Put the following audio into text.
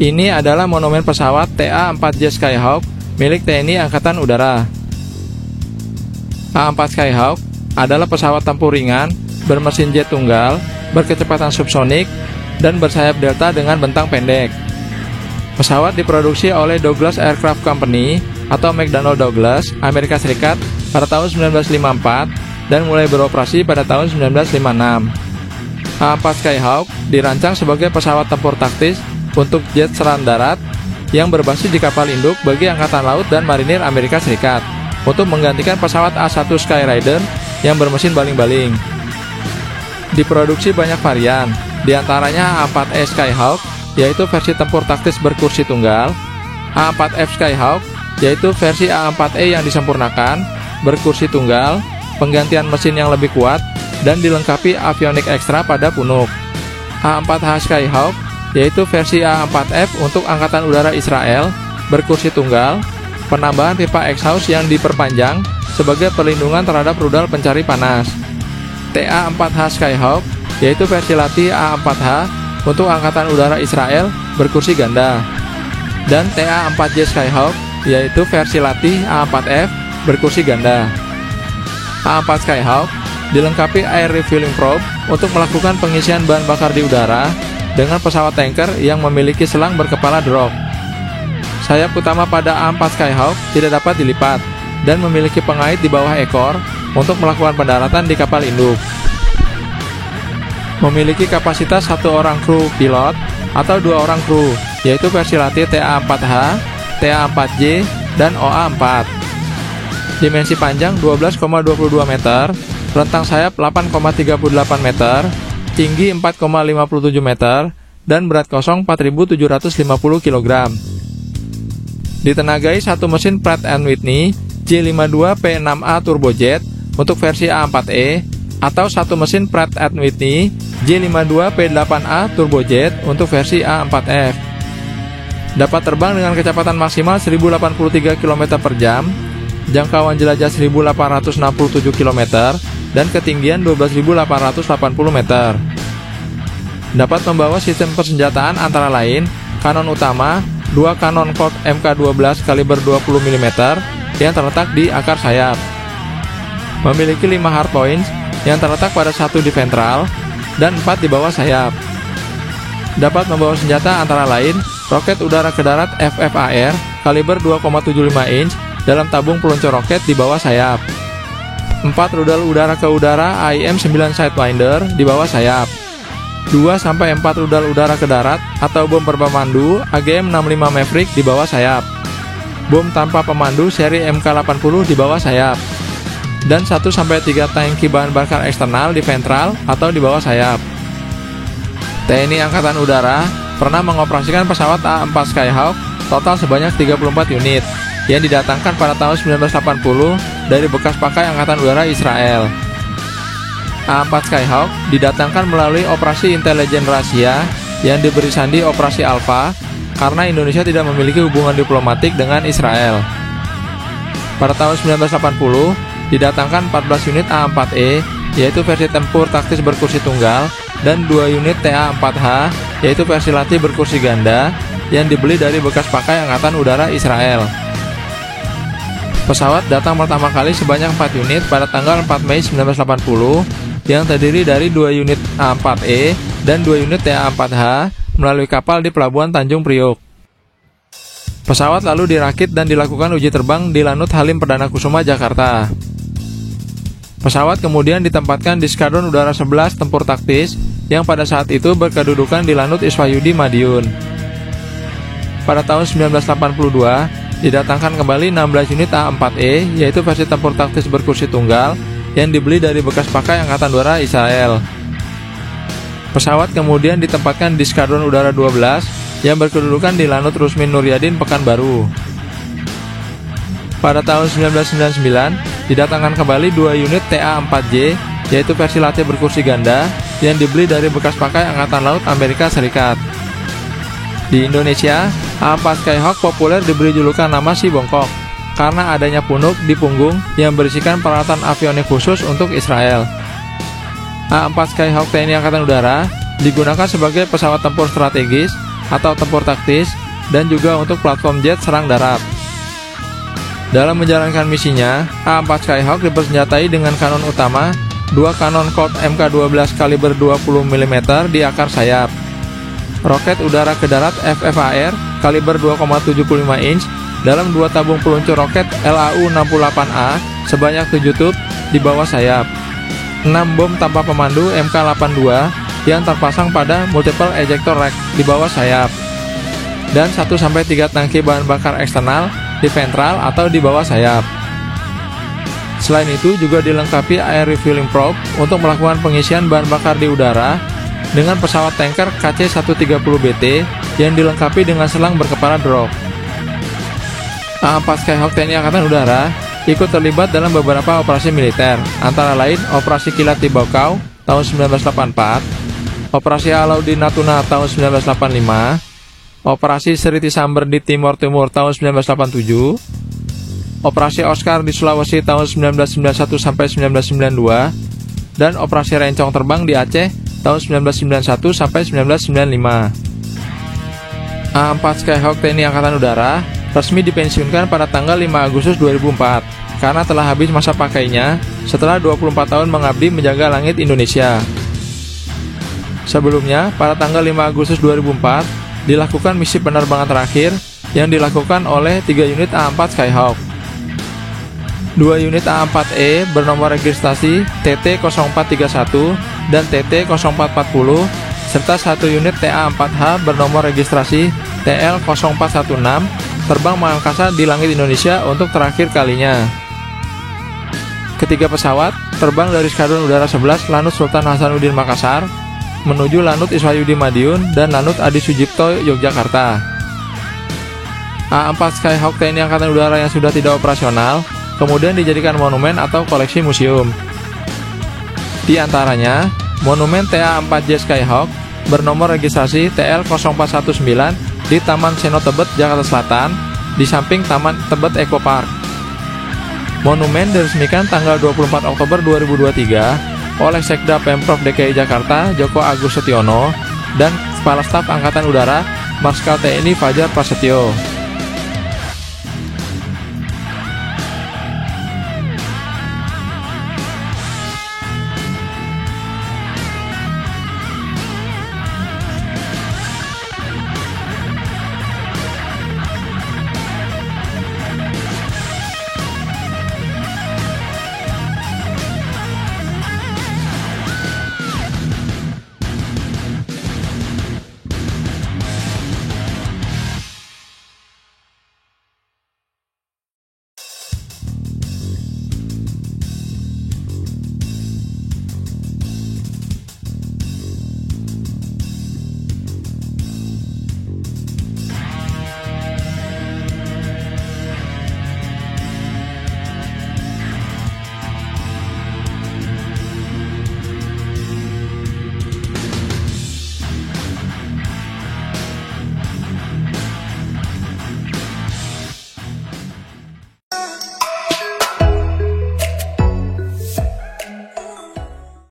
Ini adalah monumen pesawat TA-4J Skyhawk milik TNI Angkatan Udara. A-4 Skyhawk adalah pesawat tempur ringan, bermesin jet tunggal, berkecepatan subsonik, dan bersayap delta dengan bentang pendek. Pesawat diproduksi oleh Douglas Aircraft Company atau McDonnell Douglas, Amerika Serikat pada tahun 1954 dan mulai beroperasi pada tahun 1956. A-4 Skyhawk dirancang sebagai pesawat tempur taktis untuk jet serangan darat yang berbasis di kapal induk bagi Angkatan Laut dan Marinir Amerika Serikat untuk menggantikan pesawat A-1 Skyrider yang bermesin baling-baling. Diproduksi banyak varian, diantaranya A-4E Skyhawk, yaitu versi tempur taktis berkursi tunggal, A-4F Skyhawk, yaitu versi A-4E yang disempurnakan, berkursi tunggal, penggantian mesin yang lebih kuat, dan dilengkapi avionik ekstra pada punuk. A-4H Skyhawk, yaitu versi A-4F untuk Angkatan Udara Israel, berkursi tunggal, penambahan pipa exhaust yang diperpanjang sebagai perlindungan terhadap rudal pencari panas. TA-4H Skyhawk, yaitu versi latih A-4H untuk Angkatan Udara Israel, berkursi ganda. Dan TA-4J Skyhawk, yaitu versi latih A-4F, berkursi ganda. A-4 Skyhawk dilengkapi air refueling probe untuk melakukan pengisian bahan bakar di udara dengan pesawat tanker yang memiliki selang berkepala drop. Sayap utama pada A-4 Skyhawk tidak dapat dilipat dan memiliki pengait di bawah ekor untuk melakukan pendaratan di kapal induk. Memiliki kapasitas 1 orang kru pilot atau 2 orang kru, yaitu versi latih TA-4H, TA-4J, dan OA-4. Dimensi panjang 12,22 meter, rentang sayap 8,38 meter, tinggi 4,57 meter, dan berat kosong 4.750 kg. Ditenagai satu mesin Pratt & Whitney J52P6A turbojet untuk versi A-4E atau satu mesin Pratt & Whitney J52P8A turbojet untuk versi A-4F. Dapat terbang dengan kecepatan maksimal 1083 km per jam, jangkauan jelajah 1867 km, dan ketinggian 12.880 meter. Dapat membawa sistem persenjataan antara lain kanon utama, 2 kanon Colt Mk12 kaliber 20 mm yang terletak di akar sayap. Memiliki 5 hardpoints yang terletak pada 1 di ventral dan 4 di bawah sayap. Dapat membawa senjata antara lain roket udara ke darat FFAR kaliber 2,75 inch dalam tabung peluncur roket di bawah sayap. 4 rudal udara ke udara AIM-9 Sidewinder di bawah sayap. 2-4 rudal udara ke darat atau bom berpemandu AGM-65 Maverick di bawah sayap. Bom tanpa pemandu seri MK80 di bawah sayap. Dan 1-3 tangki bahan bakar eksternal di ventral atau di bawah sayap. TNI Angkatan Udara pernah mengoperasikan pesawat A-4 Skyhawk total sebanyak 34 unit yang didatangkan pada tahun 1980 dari bekas pakai Angkatan Udara Israel. A-4 Skyhawk didatangkan melalui operasi intelijen rahasia yang diberi sandi Operasi Alpha karena Indonesia tidak memiliki hubungan diplomatik dengan Israel. Pada tahun 1980 didatangkan 14 unit A-4E, yaitu versi tempur taktis berkursi tunggal, dan 2 unit TA-4H, yaitu versi latih berkursi ganda yang dibeli dari bekas pakai Angkatan Udara Israel. Pesawat datang pertama kali sebanyak 4 unit pada tanggal 4 Mei 1980 yang terdiri dari 2 unit A-4E dan 2 unit TA-4H melalui kapal di Pelabuhan Tanjung Priok. Pesawat lalu dirakit dan dilakukan uji terbang di Lanut Halim Perdana Kusuma, Jakarta. Pesawat kemudian ditempatkan di Skadron Udara 11 Tempur Taktis yang pada saat itu berkedudukan di Lanut Iswayudi, Madiun. Pada tahun 1982, didatangkan kembali 16 unit A-4E, yaitu versi tempur taktis berkursi tunggal yang dibeli dari bekas pakai Angkatan Udara Israel. Pesawat kemudian ditempatkan di Skadron Udara 12 yang berkedudukan di Lanut Rusmin Nuryadin, Pekanbaru. Pada tahun 1999, didatangkan kembali 2 unit TA-4J, yaitu versi latih berkursi ganda yang dibeli dari bekas pakai Angkatan Laut Amerika Serikat. Di Indonesia, A-4 Skyhawk populer diberi julukan nama si bongkok karena adanya punuk di punggung yang berisikan peralatan avionik khusus untuk Israel. A-4 Skyhawk TNI Angkatan Udara digunakan sebagai pesawat tempur strategis atau tempur taktis, dan juga untuk platform jet serang darat. Dalam menjalankan misinya, A4 Skyhawk dipersenjatai dengan kanon utama, 2 kanon Colt Mk12 kaliber 20 mm di akar sayap, roket udara ke darat FFAR kaliber 2,75 inch dalam 2 tabung peluncur roket LAU-68A sebanyak 7 tub di bawah sayap, 6 bom tanpa pemandu MK82 yang terpasang pada multiple ejector rack di bawah sayap, dan 1-3 tangki bahan bakar eksternal di ventral atau di bawah sayap. Selain itu juga dilengkapi air refueling probe untuk melakukan pengisian bahan bakar di udara dengan pesawat tanker KC-130BT yang dilengkapi dengan selang berkepala drop. A4 Skyhawk TNI Angkatan Udara ikut terlibat dalam beberapa operasi militer, antara lain Operasi Kilat di Bokau tahun 1984, Operasi Alau di Natuna tahun 1985, Operasi Seriti Samber di Timor Timur tahun 1987, Operasi Oscar di Sulawesi tahun 1991-1992, dan Operasi Rencong Terbang di Aceh tahun 1991-1995. A4 Skyhawk TNI Angkatan Udara resmi dipensiunkan pada tanggal 5 Agustus 2004 karena telah habis masa pakainya setelah 24 tahun mengabdi menjaga langit Indonesia. Sebelumnya, pada tanggal 5 Agustus 2004 dilakukan misi penerbangan terakhir yang dilakukan oleh 3 unit A4 Skyhawk. 2 unit A4E bernomor registrasi TT0431 dan TT0440 serta 1 unit TA4H bernomor registrasi TL0416 terbang mengangkasa di langit Indonesia untuk terakhir kalinya. Ketiga pesawat terbang dari Skadron Udara 11 Lanut Sultan Hasanuddin Makassar menuju Lanut Iswayudi Madiun dan Lanut Adi Sujipto Yogyakarta. A4 Skyhawk TNI Angkatan Udara yang sudah tidak operasional kemudian dijadikan monumen atau koleksi museum. Di antaranya, monumen TA4J Skyhawk bernomor registrasi TL0419 di Taman Seno Tebet, Jakarta Selatan, di samping Taman Tebet Eco Park. Monumen diresmikan tanggal 24 Oktober 2023 oleh Sekda Pemprov DKI Jakarta Joko Agus Setiono dan Kepala Staf Angkatan Udara Marskal TNI Fajar Prasetyo.